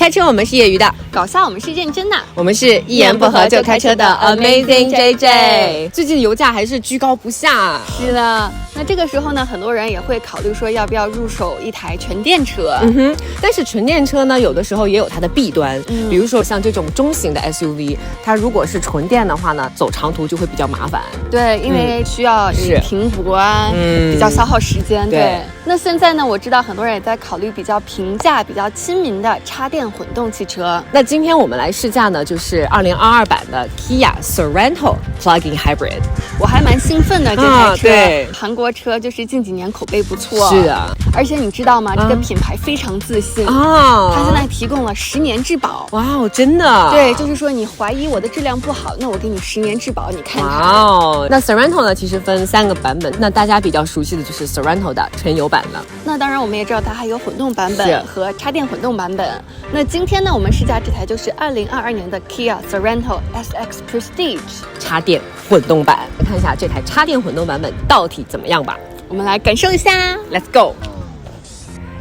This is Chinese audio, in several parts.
开车我们是业余的，搞笑我们是认真的，我们是一言不合就开车的 Amazing JJ。最近油价还是居高不下。是的，那这个时候呢，很多人也会考虑说要不要入手一台纯电车。但是纯电车呢，有的时候也有它的弊端，比如说像这种中型的 SUV， 它如果是纯电的话呢，走长途就会比较麻烦。对，因为需要你停泊啊，比较消耗时间。对。那现在呢，我知道很多人也在考虑比较平价、比较亲民的插电混动汽车。那今天我们来试驾呢，就是2022版的 Kia Sorento Plug-in Hybrid。我还蛮兴奋的，这台车，对，韩国车就是近几年口碑不错。是的，而且你知道吗？这个品牌非常自信它现在提供了10年质保。哇哦，真的？对，就是说你怀疑我的质量不好，那我给你10年质保，你看看。哇哦，那 Sorento 呢，其实分3个版本，那大家比较熟悉的就是 Sorento 的纯油版了。那当然，我们也知道它还有混动版本和插电混动版本。那今天呢，我们试驾这台就是2022年的 Kia Sorento SX Prestige 插电混动版。看一下这台插电混动版本到底怎么样吧。我们来感受一下。Let's go。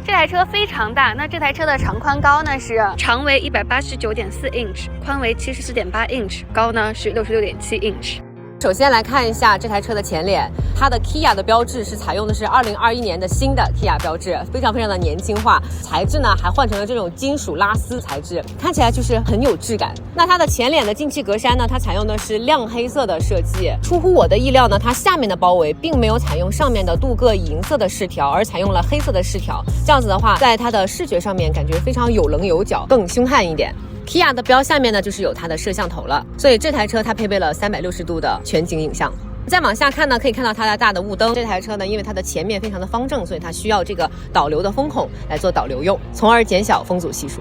这台车非常大，那这台车的长宽高呢是长为189.4 inch， 宽为74.8 inch， 高呢是66.7 inch。首先来看一下这台车的前脸，它的 Kia 的标志是采用的是2021年的新的 Kia 标志，非常的年轻化，材质呢还换成了这种金属拉丝材质，看起来就是很有质感。那它的前脸的进气格栅呢，它采用的是亮黑色的设计，出乎我的意料呢，它下面的包围并没有采用上面的镀铬银色的饰条，而采用了黑色的饰条，这样子的话，在它的视觉上面感觉非常有棱有角，更凶悍一点。Kia 的标下面呢，就是有它的摄像头了，所以这台车它配备了360度的全景影像。再往下看呢，可以看到它的大的雾灯。这台车呢，因为它的前面非常的方正，所以它需要这个导流的风孔来做导流用，从而减小风阻系数。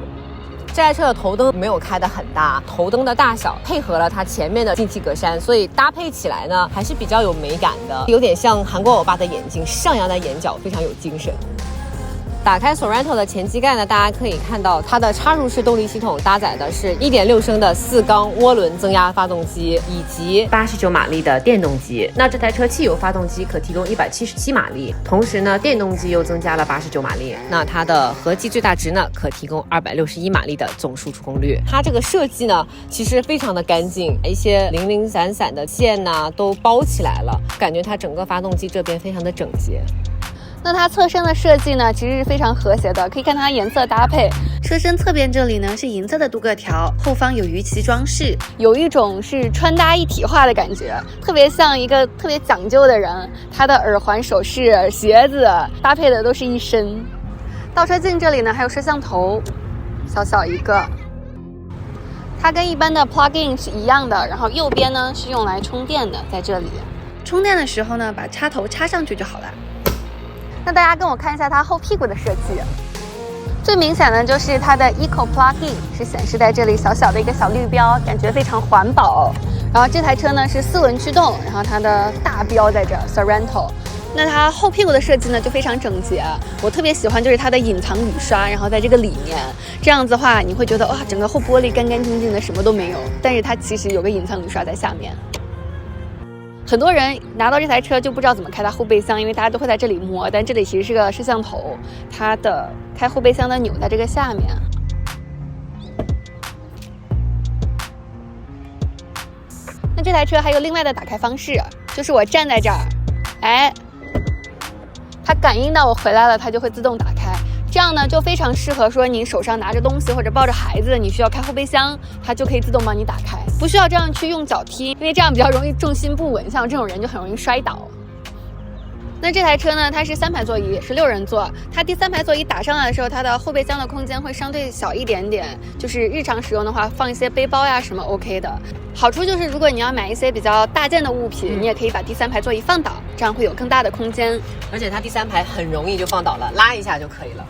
这台车的头灯没有开得很大，头灯的大小配合了它前面的进气格栅，所以搭配起来呢还是比较有美感的，有点像韩国欧巴的眼睛上扬的眼角，非常有精神。打开 Sorento 的前机盖呢，大家可以看到它的插入式动力系统搭载的是 1.6 升的4缸涡轮增压发动机以及89马力的电动机。那这台车汽油发动机可提供177马力，同时呢电动机又增加了89马力。那它的合计最大值呢可提供261马力的总输出功率。它这个设计呢其实非常的干净，一些零零散散的线呢都包起来了，感觉它整个发动机这边非常的整洁。那它侧身的设计呢，其实是非常和谐的，可以看它颜色搭配。车身侧边这里呢是银色的镀铬条，后方有鱼鳍装饰，有一种是穿搭一体化的感觉，特别像一个特别讲究的人。它的耳环、首饰、鞋子搭配的都是一身。倒车镜这里呢还有摄像头，小小一个。它跟一般的 plug-in 是一样的，然后右边呢是用来充电的，在这里充电的时候呢把插头插上去就好了。那大家跟我看一下它后屁股的设计，最明显的就是它的 Eco Plug-in 是显示在这里小小的一个小绿标，感觉非常环保。然后这台车呢是4轮驱动，然后它的大标在这 Sorento。那它后屁股的设计呢就非常整洁，我特别喜欢就是它的隐藏雨刷，然后在这个里面，这样子的话你会觉得哇，整个后玻璃干干净净的，什么都没有，但是它其实有个隐藏雨刷在下面。很多人拿到这台车就不知道怎么开它后备箱，因为大家都会在这里摸，但这里其实是个摄像头，它的开后备箱的钮在这个下面。那这台车还有另外的打开方式，就是我站在这儿，它感应到我回来了，它就会自动打开。这样呢就非常适合说你手上拿着东西或者抱着孩子，你需要开后备箱，它就可以自动帮你打开，不需要这样去用脚踢，因为这样比较容易重心不稳，像我这种人就很容易摔倒。那这台车呢，它是3排座椅，也是6人座。它第3排座椅打上来的时候，它的后备箱的空间会相对小一点点，就是日常使用的话，放一些背包呀什么 OK 的。好处就是如果你要买一些比较大件的物品，你也可以把第3排座椅放倒，这样会有更大的空间。而且它第3排很容易就放倒了，拉一下就可以了。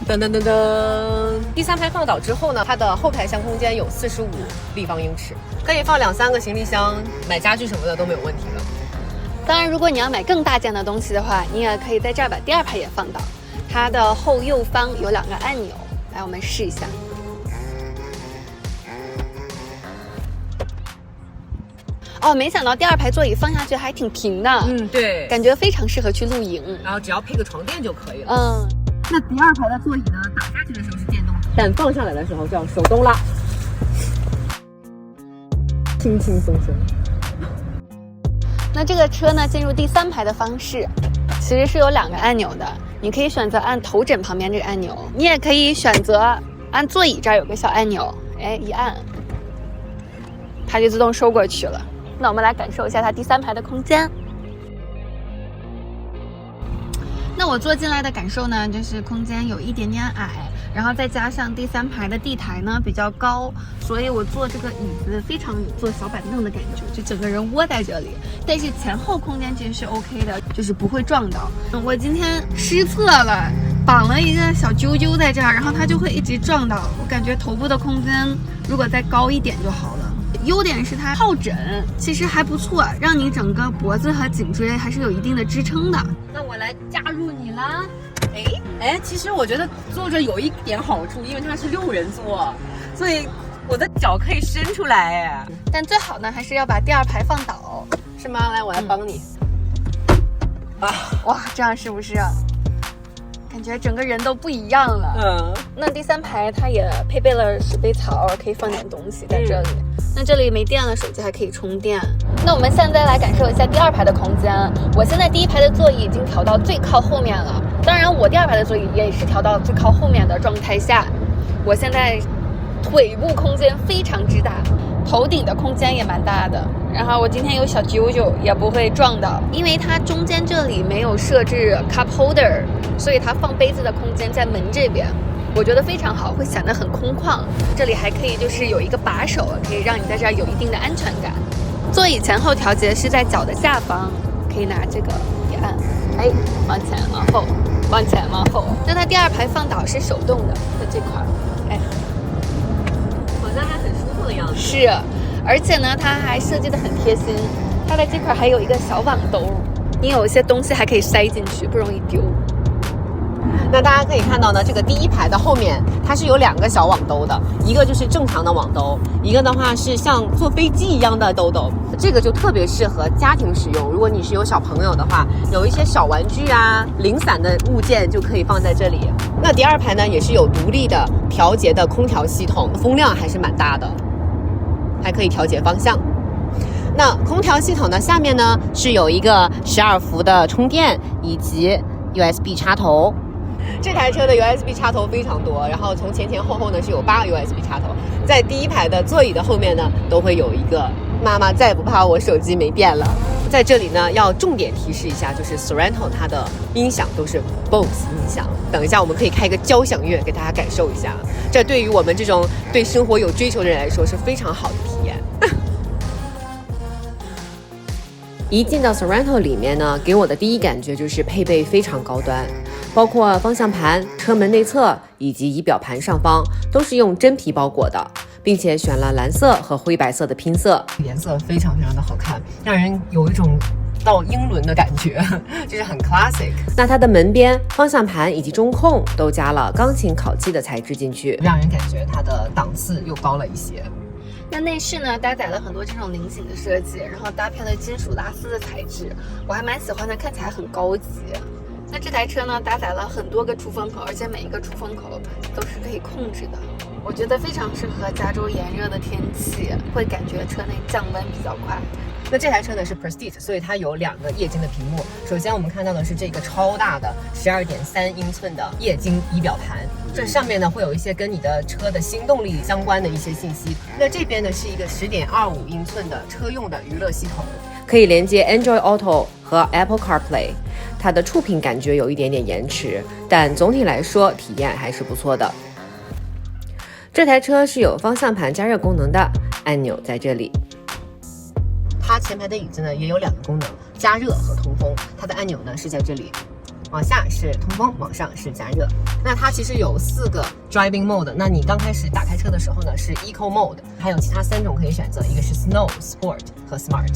噔噔噔噔，第3排放倒之后呢，它的后排箱空间有45立方英尺，可以放2-3个行李箱，买家具什么的都没有问题了。当然，如果你要买更大件的东西的话，你也可以在这儿把第2排也放倒。它的后右方有2个按钮，来，我们试一下。哦，没想到第2排座椅放下去还挺平的，对，感觉非常适合去露营。然后只要配个床垫就可以了。那第2排的座椅呢，打下去的时候但放上来的时候就要手动拉，轻轻松松。那这个车呢，进入第3排的方式，其实是有2个按钮的，你可以选择按头枕旁边这个按钮，你也可以选择按座椅这儿有个小按钮，哎，一按，它就自动收过去了。那我们来感受一下它第3排的空间。那我坐进来的感受呢，就是空间有一点点矮，然后再加上第3排的地台呢比较高，所以我坐这个椅子非常有坐小板凳的感觉，就整个人窝在这里。但是前后空间其实是 OK 的，就是不会撞到。我今天失策了，绑了一个小揪揪在这儿，然后它就会一直撞到。我感觉头部的空间如果再高一点就好了。优点是它靠枕其实还不错，让你整个脖子和颈椎还是有一定的支撑的。那我来加入你啦。其实我觉得坐着有一点好处，因为它是6人座，所以我的脚可以伸出来。但最好呢，还是要把第2排放倒，是吗？来，我来帮你。哇，这样是不是感觉整个人都不一样了？那第3排它也配备了水杯槽，可以放点东西在这里。那这里没电了，手机还可以充电。那我们现在来感受一下第2排的空间。我现在第1排的座椅已经调到最靠后面了，当然我第2排的座椅也是调到最靠后面的状态下。我现在腿部空间非常之大，头顶的空间也蛮大的。然后我今天有小揪揪，也不会撞到，因为它中间这里没有设置 cup holder， 所以它放杯子的空间在门这边。我觉得非常好，会显得很空旷。这里还可以就是有一个把手，可以让你在这儿有一定的安全感。座椅前后调节是在脚的下方，可以拿这个一按，哎，往前往后，往前往后。那它第2排放倒是手动的，在这块儿，哎，好像还很舒服的样子。是，而且呢，它还设计得很贴心，它在这块还有一个小网兜，你有一些东西还可以塞进去，不容易丢。那大家可以看到呢，这个第1排的后面它是有2个小网兜的，一个就是正常的网兜，一个的话是像坐飞机一样的兜兜，这个就特别适合家庭使用。如果你是有小朋友的话，有一些小玩具啊、零散的物件就可以放在这里。那第2排呢也是有独立的调节的空调系统，风量还是蛮大的，还可以调节方向。那空调系统呢下面呢是有一个12伏的充电以及 USB 插头。这台车的 USB 插头非常多，然后从前前后后呢是有8个 USB 插头，在第1排的座椅的后面呢都会有一个。妈妈再也不怕我手机没电了。在这里呢要重点提示一下，就是 Sorento 它的音响都是 Bose 音响，等一下我们可以开一个交响乐给大家感受一下，这对于我们这种对生活有追求的人来说是非常好的体验。一进到 Sorento 里面呢，给我的第一感觉就是配备非常高端，包括方向盘、车门内侧以及仪表盘上方都是用真皮包裹的，并且选了蓝色和灰白色的拼色，颜色非常非常的好看，让人有一种到英伦的感觉，就是很 classic。那它的门边、方向盘以及中控都加了钢琴烤漆的材质进去，让人感觉它的档次又高了一些。那内饰呢，搭载了很多这种菱形的设计，然后搭配了金属拉丝的材质，我还蛮喜欢的，看起来很高级。那这台车呢，搭载了很多个出风口，而且每一个出风口都是可以控制的，我觉得非常适合加州炎热的天气，会感觉车内降温比较快。那这台车呢是 Prestige， 所以它有2个液晶的屏幕。首先我们看到的是这个超大的12.3英寸的液晶仪表盘，这上面呢会有一些跟你的车的新动力相关的一些信息。那这边呢是一个10.25英寸的车用的娱乐系统，可以连接 Android Auto 和 Apple CarPlay。它的触屏感觉有一点点延迟，但总体来说体验还是不错的。这台车是有方向盘加热功能的，按钮在这里。它前排的椅子呢也有2个功能，加热和通风。它的按钮呢是在这里，往下是通风，往上是加热。那它其实有4个 driving mode， 那你刚开始打开车的时候呢是 eco mode， 还有其他3种可以选择，一个是 snow、sport 和 smart。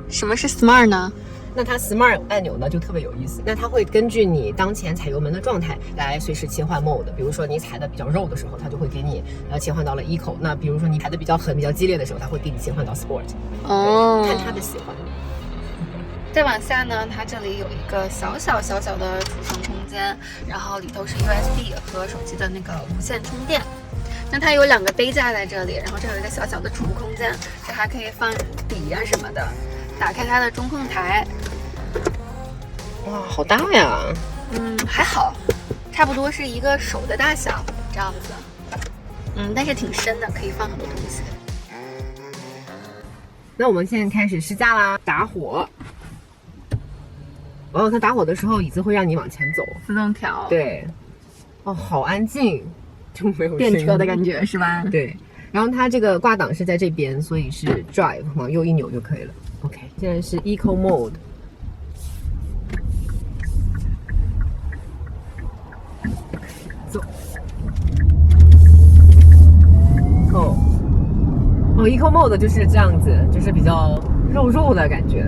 什么是 smart 呢？那它 Smart 按钮呢就特别有意思，那它会根据你当前踩油门的状态来随时切换 mode。比如说你踩的比较肉的时候，它就会给你切换到了 Eco。那比如说你踩的比较狠、比较激烈的时候，它会给你切换到 Sport。哦，看它的喜欢。再往下呢，它这里有一个小小的储藏空间，然后里头是 USB 和手机的那个无线充电。那它有2个杯架在这里，然后这有一个小小的储物空间，这还可以放笔啊什么的。打开它的中控台，哇，好大呀！还好，差不多是一个手的大小这样子。但是挺深的，可以放很多东西。那我们现在开始试驾啦，打火。哦，它打火的时候，椅子会让你往前走，自动调。对。哦，好安静，就没有电车的感觉是吧？对。然后它这个挂档是在这边，所以是 drive， 往右一扭就可以了。OK， 现在是 Eco Mode。走。Eco Mode 就是这样子，就是比较肉的感觉，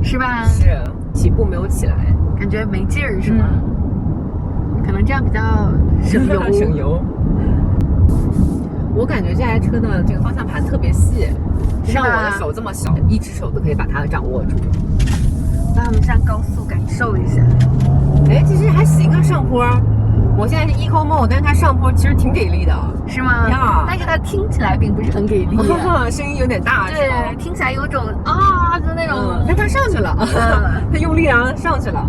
是吧？是，起步没有起来，感觉没劲儿是吗？可能这样比较省油。省油。我感觉这台车的这个方向盘特别细，像我的手这么小，一只手都可以把它掌握住。那我们上高速感受一下。哎，其实还行啊，上坡。我现在是 Eco Mode， 但是它上坡其实挺给力的，是吗？呀，但是它听起来并不是很给力，声音有点大，对，听起来有种啊的那种。但它上去了，它用力上去了，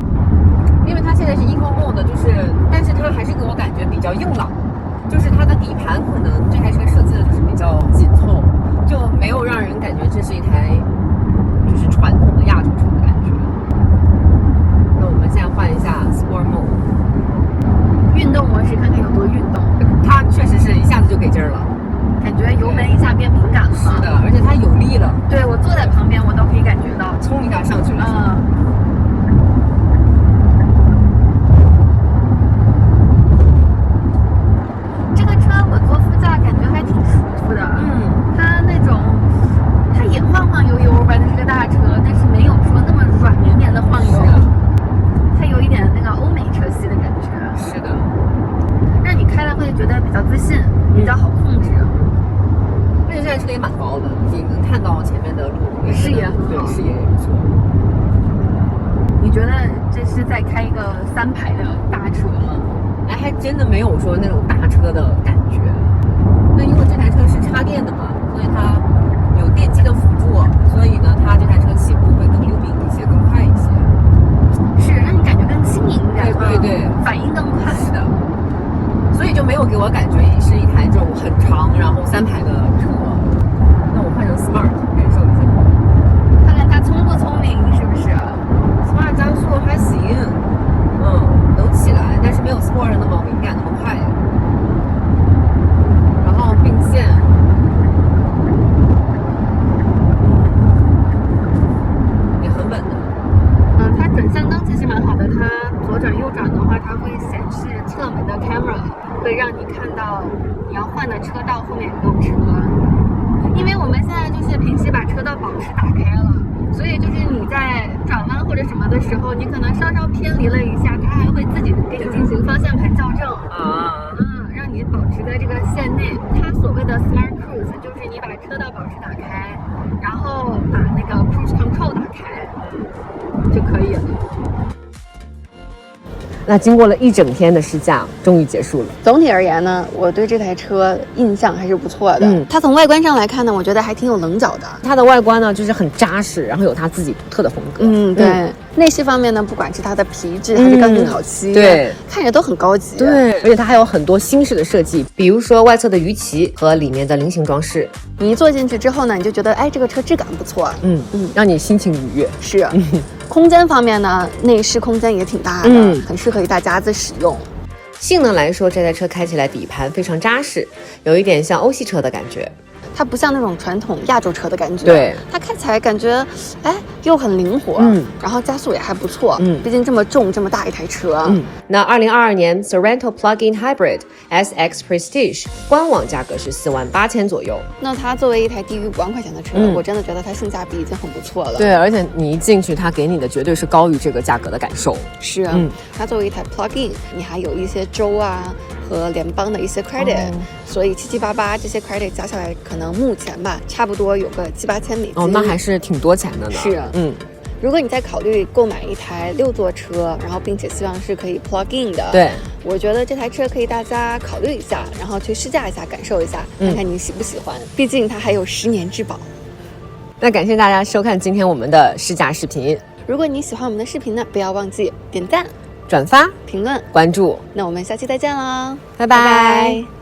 因为它现在是 Eco Mode， 就是，但是它还是给我感觉比较硬朗，就是它的底盘可能这台车设计的就是比较紧凑，就没有让人感觉这是一台就是传统的亚洲车的感觉。那我们现在换一下 Sport Mode。运动模式看看有多运动，它确实是一下子就给劲儿了，感觉油门一下变敏感了。是的，而且它有力了。对，我坐在旁边，我都可以感觉到，冲一下上去了。这个车我坐副驾感觉还挺舒服的。它那种，它也晃晃悠悠吧，它是个大车，但是没有说那么软绵绵的晃悠。它有一点那个欧美车系的感觉。是的，让你开了会觉得比较自信，比较好控制。而且这台车也蛮高的，你能看到前面的路，视野很好，对，视野也不错。你觉得这是在开一个3排的大车吗？哎，还真的没有说那种大车的感觉。那因为这台车是插电的嘛，所以它有电机的辅助，所以呢，它这台车起步会更灵敏一些，更快一些。是让你感觉更轻盈一点，对，反应更快。是的，所以就没有给我感觉是一台这种很长然后3排的车。那我换成 Smart 感受一下，看看它聪不聪明，是不是 ？Smart 加速还行，能起来，但是没有 Sport 那么敏感那么快。然后并线。也很稳的。它转向灯其实蛮好的，它左转右转的话，它会显示侧门的 camera， 会让你看到你要换的车道后面有车。因为我们现在就是平时把车道保持打开了，所以就是你在转弯或者什么的时候，你可能稍稍偏离了一下，它还会自己给你进行方向盘校正让你保持在这个线内。它所谓的 Smart Cruise 就是你把车道保持打开，然后把那个 Cruise Control 打开就可以了。那经过了一整天的试驾，终于结束了。总体而言呢，我对这台车印象还是不错的。它从外观上来看呢，我觉得还挺有棱角的。它的外观呢，就是很扎实，然后有它自己独特的风格。对。内饰方面呢，不管是它的皮质还是钢筋烤漆，对，看着都很高级。对，而且它还有很多新式的设计，比如说外侧的鱼鳍和里面的菱形装饰。你一坐进去之后呢，你就觉得，哎，这个车质感不错。让你心情愉悦。是。空间方面呢，内饰空间也挺大的，很适合一大家子使用。性能来说，这台车开起来底盘非常扎实，有一点像欧系车的感觉。它不像那种传统亚洲车的感觉，对，它开起来感觉，哎，又很灵活，然后加速也还不错，毕竟这么重这么大一台车，那2022年 Sorento Plug-in Hybrid SX Prestige 官网价格是48000左右。那它作为一台低于5万块钱的车，我真的觉得它性价比已经很不错了。对，而且你一进去，它给你的绝对是高于这个价格的感受。是，它作为一台 Plug-in， 你还有一些州啊和联邦的一些 credit，所以7788这些 credit 加下来，可能目前吧，差不多有个7、8千美金。那还是挺多钱的呢。是，如果你在考虑购买一台6座车，然后并且希望是可以 plug in 的，对，我觉得这台车可以大家考虑一下，然后去试驾一下，感受一下，看看你喜不喜欢。毕竟它还有10年质保。那感谢大家收看今天我们的试驾视频。如果你喜欢我们的视频呢，不要忘记点赞、转发、评论、关注。那我们下期再见喽，拜拜。